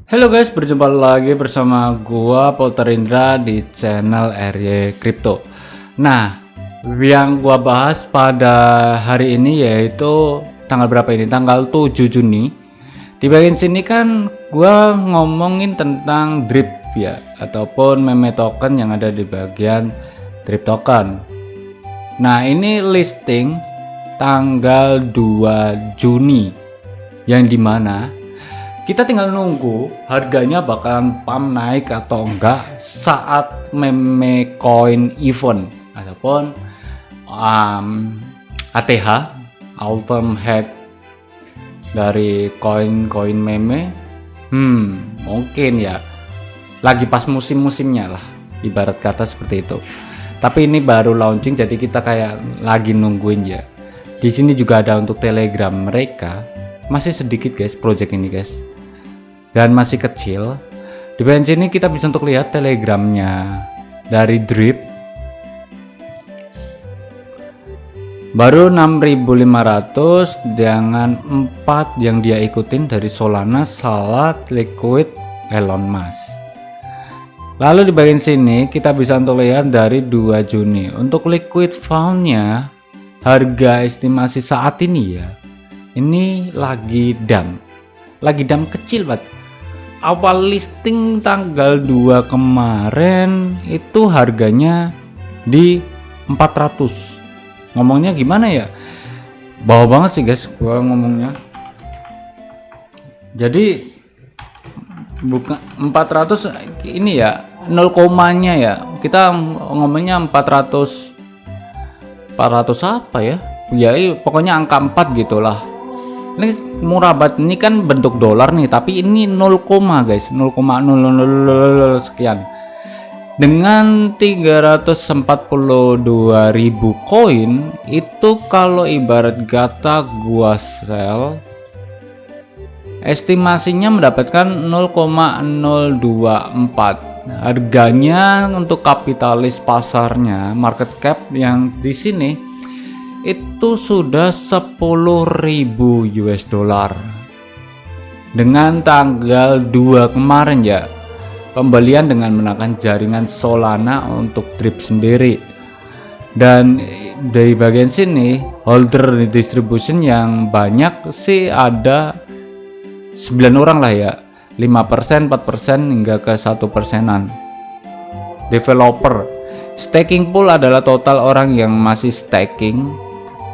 Halo guys, berjumpa lagi bersama gua Polter Indra di channel RY Crypto. Nah, yang gua bahas pada hari ini yaitu tanggal berapa ini? Tanggal 7 Juni. Di bagian sini kan gua ngomongin tentang drip ya, ataupun meme token yang ada di bagian drip token. Nah, ini listing tanggal 2 Juni yang dimana kita tinggal nunggu harganya bakalan pump naik atau enggak saat meme coin event ataupun ATH Ultimate Hack dari koin-koin meme. Mungkin ya lagi pas musim-musimnya lah, ibarat kata seperti itu. Tapi ini baru launching, jadi kita kayak lagi nungguin ya. Di sini juga ada untuk Telegram mereka, masih sedikit guys project ini guys, dan masih kecil. Di bagian sini kita bisa untuk lihat telegramnya dari drip baru 6.500 dengan 4 yang dia ikutin dari Solana, Salat, Liquid, Elon Musk. Lalu di bagian sini kita bisa untuk lihat dari 2 Juni untuk Liquid Foundnya, harga estimasi saat ini ya, ini lagi dump kecil banget. Awal listing tanggal 2 kemarin itu harganya di 400. Ngomongnya gimana ya, bawah banget sih guys gua ngomongnya. Jadi bukan 400 ini ya, 0 komanya ya, kita ngomongnya 400 apa ya, pokoknya angka 4 gitulah. Ini murah banget, ini kan bentuk dolar nih, tapi ini 0, guys, 0,000 sekian. Dengan 342.000 koin itu, kalau ibarat kata gua sell, estimasinya mendapatkan 0,024. Harganya untuk kapitalis pasarnya, market cap yang di sini itu sudah 10.000 US dollar. Dengan tanggal 2 kemarin ya, pembelian dengan menggunakan jaringan Solana untuk drip sendiri. Dan dari bagian sini holder distribution yang banyak sih ada 9 orang lah ya, 5%, 4% hingga ke 1%-an. Developer staking pool adalah total orang yang masih staking,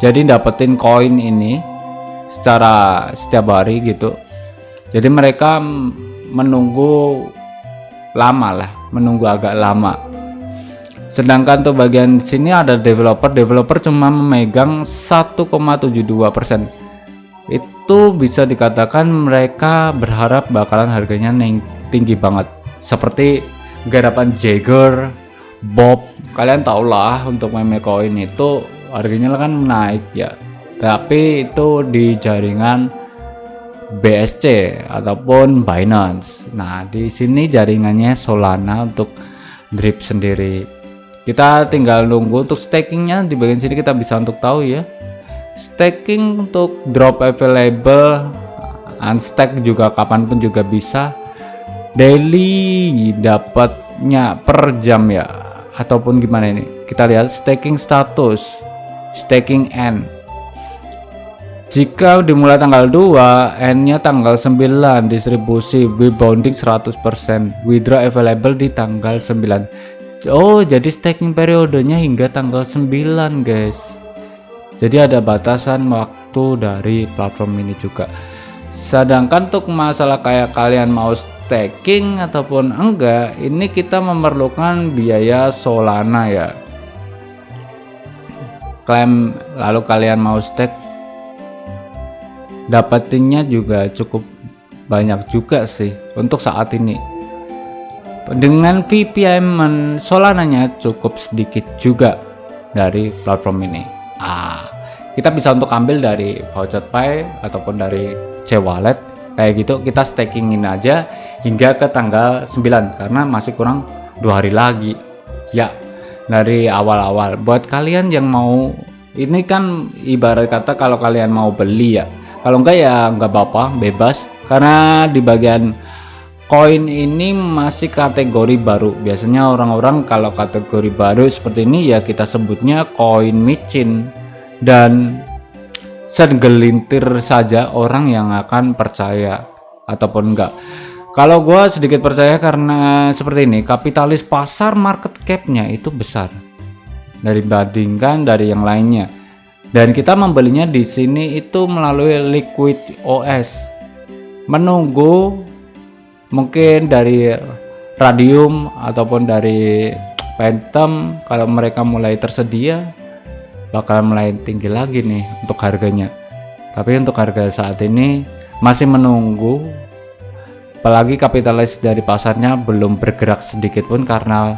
jadi dapetin koin ini secara setiap hari gitu. Jadi mereka menunggu lama lah, menunggu agak lama. Sedangkan tuh bagian sini ada developer cuma memegang 1,72%. Itu bisa dikatakan mereka berharap bakalan harganya tinggi banget, seperti garapan Jagger, Bob. Kalian tau lah untuk meme coin itu harganya kan naik ya, tapi itu di jaringan BSC ataupun Binance. Nah, di sini jaringannya Solana untuk drip sendiri. Kita tinggal nunggu untuk stakingnya. Di bagian sini kita bisa untuk tahu ya, staking untuk drop available, unstack juga kapanpun juga bisa. Daily dapatnya per jam ya, ataupun gimana ini, kita lihat staking status, staking end. Jika dimulai tanggal 2, end-nya tanggal 9, distribusi rebounding 100%, withdraw available di tanggal 9. Oh, jadi staking periodenya hingga tanggal 9 guys. Jadi ada batasan waktu dari platform ini juga. Sedangkan untuk masalah kayak kalian mau staking ataupun enggak, ini kita memerlukan biaya Solana ya. Klaim lalu kalian mau stake, dapetinnya juga cukup banyak juga sih untuk saat ini. Dengan fee payment Solananya cukup sedikit juga dari platform ini. Kita bisa untuk ambil dari VoucherPay ataupun dari C-Wallet kayak gitu. Kita stakingin aja hingga ke tanggal 9 karena masih kurang 2 hari lagi ya dari awal-awal. Buat kalian yang mau, ini kan ibarat kata kalau kalian mau beli ya, kalau enggak ya enggak apa-apa, bebas. Karena di bagian koin ini masih kategori baru. Biasanya orang-orang kalau kategori baru seperti ini ya kita sebutnya koin micin, dan segelintir saja orang yang akan percaya ataupun enggak. Kalau gua sedikit percaya karena seperti ini, kapitalis pasar market cap-nya itu besar dibandingkan dari yang lainnya. Dan kita membelinya di sini itu melalui Liquid OS. Menunggu mungkin dari Radium ataupun dari Phantom, kalau mereka mulai tersedia bakal mulai tinggi lagi nih untuk harganya. Tapi untuk harga saat ini masih menunggu, apalagi kapitalis dari pasarnya belum bergerak sedikit pun karena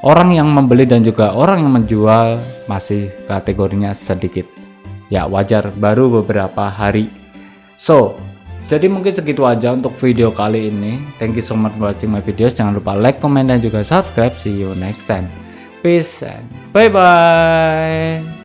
orang yang membeli dan juga orang yang menjual masih kategorinya sedikit. Ya wajar, baru beberapa hari. So, jadi mungkin segitu aja untuk video kali ini. Thank you so much for watching my videos. Jangan lupa like, comment, dan juga subscribe. See you next time. Peace and bye bye.